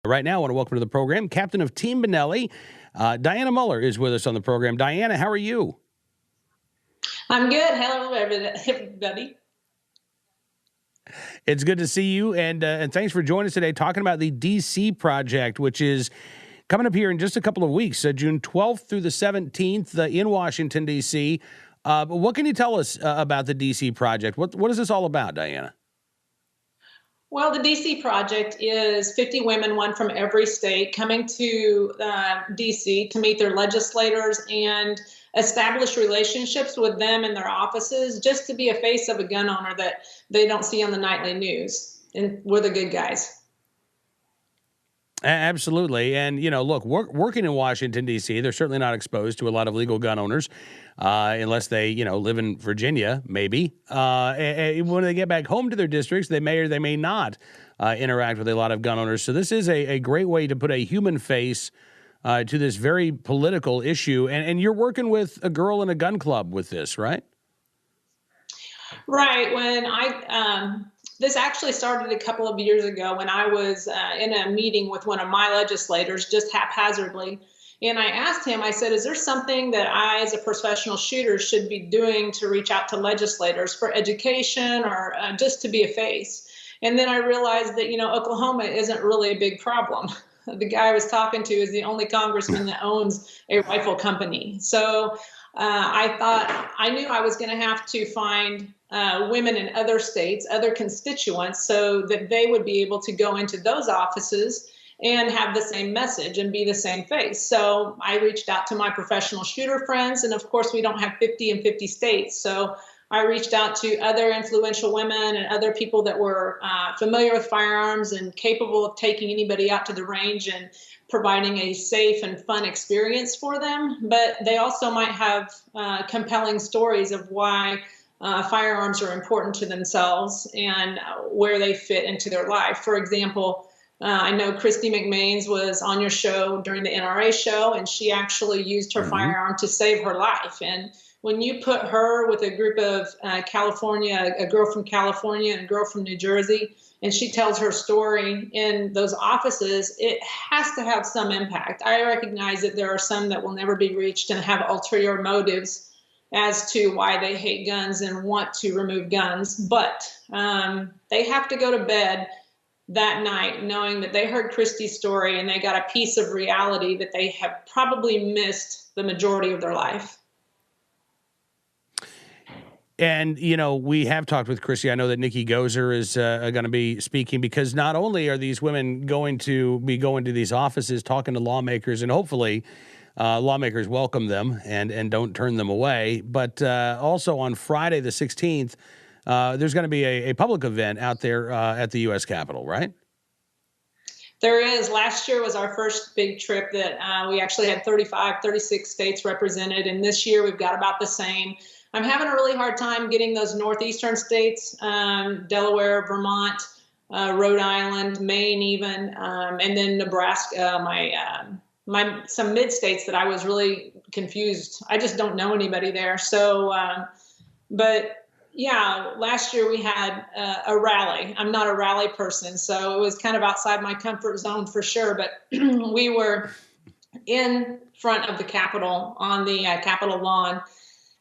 Right now, I want to welcome to the program captain of Team Benelli. Dianna Muller is with us on the program. Dianna, how are you? I'm good. Hello, everybody. It's good to see you, and thanks for joining us today talking about the D.C. project, which is coming up here in just a couple of weeks, June 12th through the 17th in Washington, D.C. What can you tell us about the D.C. project? What is this all about, Dianna? Well, the DC project is 50 women, one from every state, coming to DC to meet their legislators and establish relationships with them in their offices, just to be a face of a gun owner that they don't see on the nightly news. And we're the good guys. Absolutely. And, look, working in Washington, D.C., they're certainly not exposed to a lot of legal gun owners unless they, live in Virginia, maybe. And when they get back home to their districts, they may or they may not interact with a lot of gun owners. So this is a great way to put a human face to this very political issue. And you're working with a girl in a gun club with this, right? Right. This actually started a couple of years ago when I was in a meeting with one of my legislators, just haphazardly. And I asked him, I said, is there something that I, as a professional shooter, should be doing to reach out to legislators for education or just to be a face? And then I realized that, Oklahoma isn't really a big problem. The guy I was talking to is the only congressman that owns a rifle company. So I knew I was going to have to find women in other states, other constituents, so that they would be able to go into those offices and have the same message and be the same face. So I reached out to my professional shooter friends, and of course we don't have 50 in 50 states. So I reached out to other influential women and other people that were familiar with firearms and capable of taking anybody out to the range and providing a safe and fun experience for them. But they also might have compelling stories of why firearms are important to themselves and where they fit into their life. For example, I know Christy McMains was on your show during the NRA show, and she actually used her firearm to save her life. And when you put her with a group of California, a girl from California and a girl from New Jersey, and she tells her story in those offices, it has to have some impact. I recognize that there are some that will never be reached and have ulterior motives as to why they hate guns and want to remove guns. But they have to go to bed that night knowing that they heard Christy's story and they got a piece of reality that they have probably missed the majority of their life. And, we have talked with Chrissy. I know that Nikki Gozer is going to be speaking, because not only are these women going to be going to these offices, talking to lawmakers, and hopefully lawmakers welcome them and don't turn them away, but also on Friday the 16th, there's going to be a public event out there at the U.S. Capitol, right? There is. Last year was our first big trip that we actually had 36 states represented, and this year we've got about the same. I'm having a really hard time getting those northeastern states, Delaware, Vermont, Rhode Island, Maine even, and then Nebraska, some mid states that I was really confused. I just don't know anybody there. So, but yeah, last year we had a rally. I'm not a rally person, so it was kind of outside my comfort zone for sure. But we were in front of the Capitol on the Capitol lawn.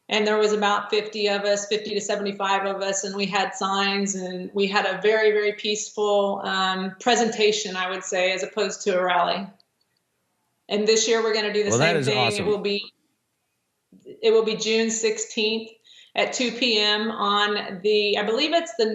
And there was about 50 of us, 50 to 75 of us, and we had signs, and we had a very, very peaceful presentation, I would say, as opposed to a rally. And this year we're going to do the same thing. Awesome. It will be June 16th at 2 p.m. on I believe it's the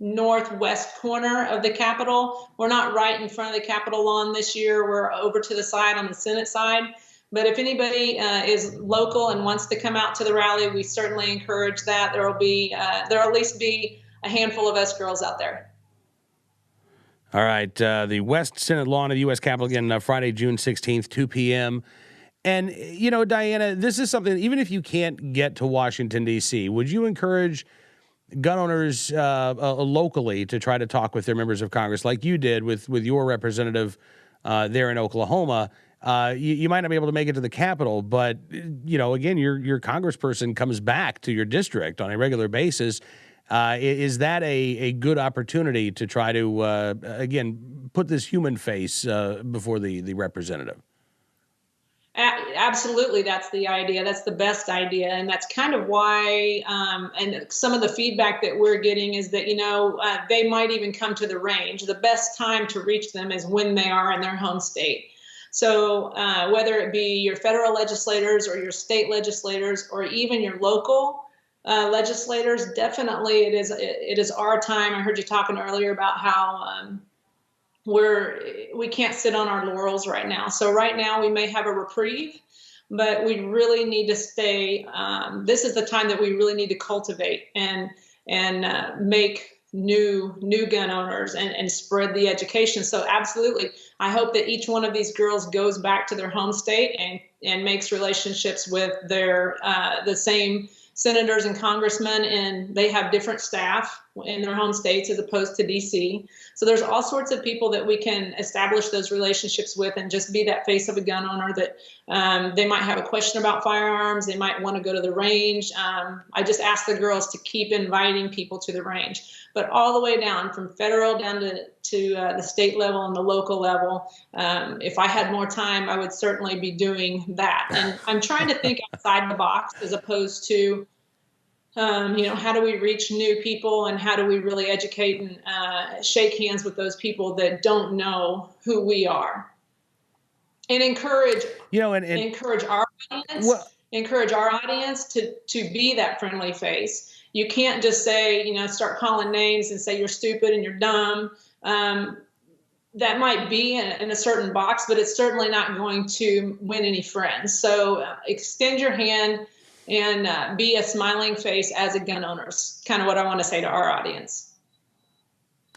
northwest corner of the Capitol. We're not right in front of the Capitol lawn this year. We're over to the side on the Senate side. But if anybody is local and wants to come out to the rally, we certainly encourage that. There'll at least be a handful of us girls out there. All right. The West Senate lawn of the U.S. Capitol again, Friday, June 16th, 2 p.m. And, Dianna, this is something, even if you can't get to Washington, D.C., would you encourage gun owners locally to try to talk with their members of Congress like you did with your representative there in Oklahoma? You might not be able to make it to the Capitol, but, again, your congressperson comes back to your district on a regular basis. Is that a good opportunity to try to, again, put this human face before the representative? Absolutely, that's the idea. That's the best idea, and that's kind of why. And some of the feedback that we're getting is that they might even come to the range. The best time to reach them is when they are in their home state. So whether it be your federal legislators or your state legislators or even your local legislators, definitely it is our time. I heard you talking earlier about how we can't sit on our laurels right now. So right now we may have a reprieve, but we really need to stay. This is the time that we really need to cultivate and make new gun owners and spread the education. So absolutely, I hope that each one of these girls goes back to their home state and makes relationships with their the same senators and congressmen, and they have different staff in their home states as opposed to DC. So there's all sorts of people that we can establish those relationships with and just be that face of a gun owner that they might have a question about firearms. They might want to go to the range. I just ask the girls to keep inviting people to the range, but all the way down from federal down to the state level and the local level. If I had more time, I would certainly be doing that. And I'm trying to think outside the box as opposed to, how do we reach new people and how do we really educate and shake hands with those people that don't know who we are, and encourage encourage our audience, to be that friendly face. You can't just say, start calling names and say you're stupid and you're dumb. That might be in a certain box, but it's certainly not going to win any friends. So extend your hand and be a smiling face as a gun owner. Is kind of what I want to say to our audience.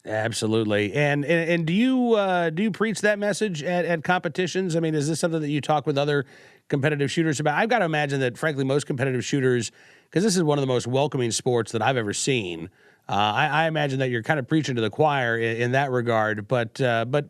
Absolutely. And do you preach that message at competitions? I mean, is this something that you talk with other competitive shooters about? I've got to imagine that, frankly, most competitive shooters, because this is one of the most welcoming sports that I've ever seen. I imagine that you're kind of preaching to the choir in that regard, but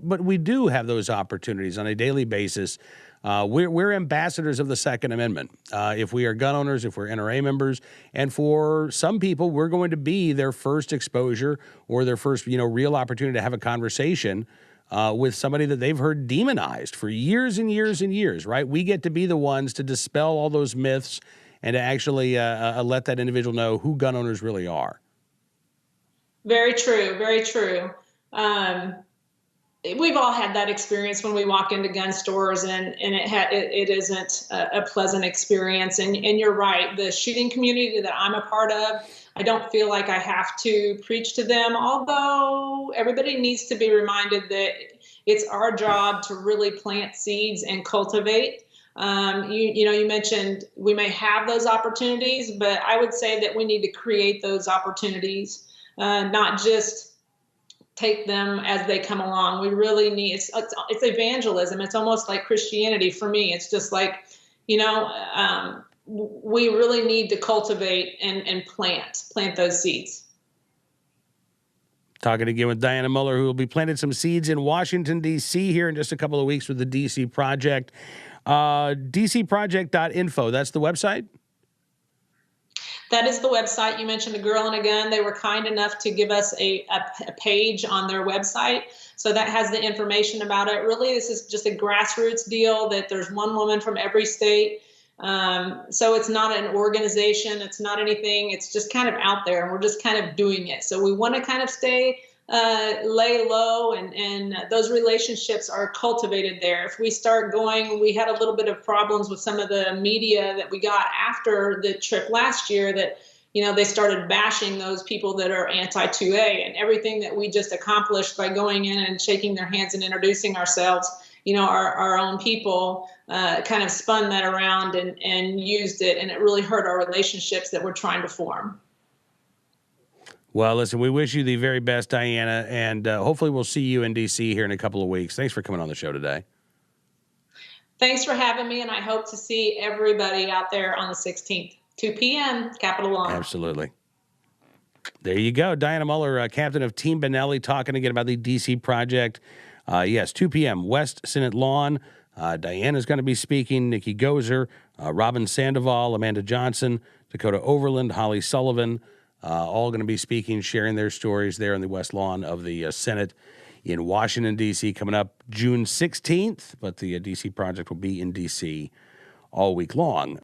we do have those opportunities on a daily basis. We're ambassadors of the Second Amendment. If we are gun owners, if we're NRA members, and for some people, we're going to be their first exposure or their first, real opportunity to have a conversation with somebody that they've heard demonized for years and years and years, right? We get to be the ones to dispel all those myths and to actually let that individual know who gun owners really are. Very true. Very true. We've all had that experience when we walk into gun stores, and it isn't a pleasant experience. And you're right. The shooting community that I'm a part of, I don't feel like I have to preach to them, although everybody needs to be reminded that it's our job to really plant seeds and cultivate. You mentioned we may have those opportunities, but I would say that we need to create those opportunities, not just take them as they come along. We really need, it's evangelism. It's almost like Christianity for me. It's just like, we really need to cultivate and plant those seeds. Talking again with Dianna Muller, who will be planting some seeds in Washington, D.C. here in just a couple of weeks with the D.C. Project. DCProject.info, that's the website? That is the website. You mentioned A Girl and a Gun. They were kind enough to give us a page on their website. So that has the information about it. Really, this is just a grassroots deal that there's one woman from every state. So it's not an organization. It's not anything. It's just kind of out there, and we're just kind of doing it. So we want to kind of lay low, and those relationships are cultivated there. If we start going, we had a little bit of problems with some of the media that we got after the trip last year that, they started bashing those people that are anti-2A, and everything that we just accomplished by going in and shaking their hands and introducing ourselves, our own people kind of spun that around and used it, and it really hurt our relationships that we're trying to form. Well, listen, we wish you the very best, Dianna, and hopefully we'll see you in D.C. here in a couple of weeks. Thanks for coming on the show today. Thanks for having me, and I hope to see everybody out there on the 16th, 2 p.m., Capitol Lawn. Absolutely. There you go. Dianna Muller, captain of Team Benelli, talking again about the D.C. Project. Yes, 2 p.m., West Senate Lawn. Dianna's going to be speaking, Nikki Gozer, Robin Sandoval, Amanda Johnson, Dakota Overland, Holly Sullivan, all going to be speaking, sharing their stories there in the West Lawn of the Senate in Washington, D.C., coming up June 16th. But the D.C. project will be in D.C. all week long.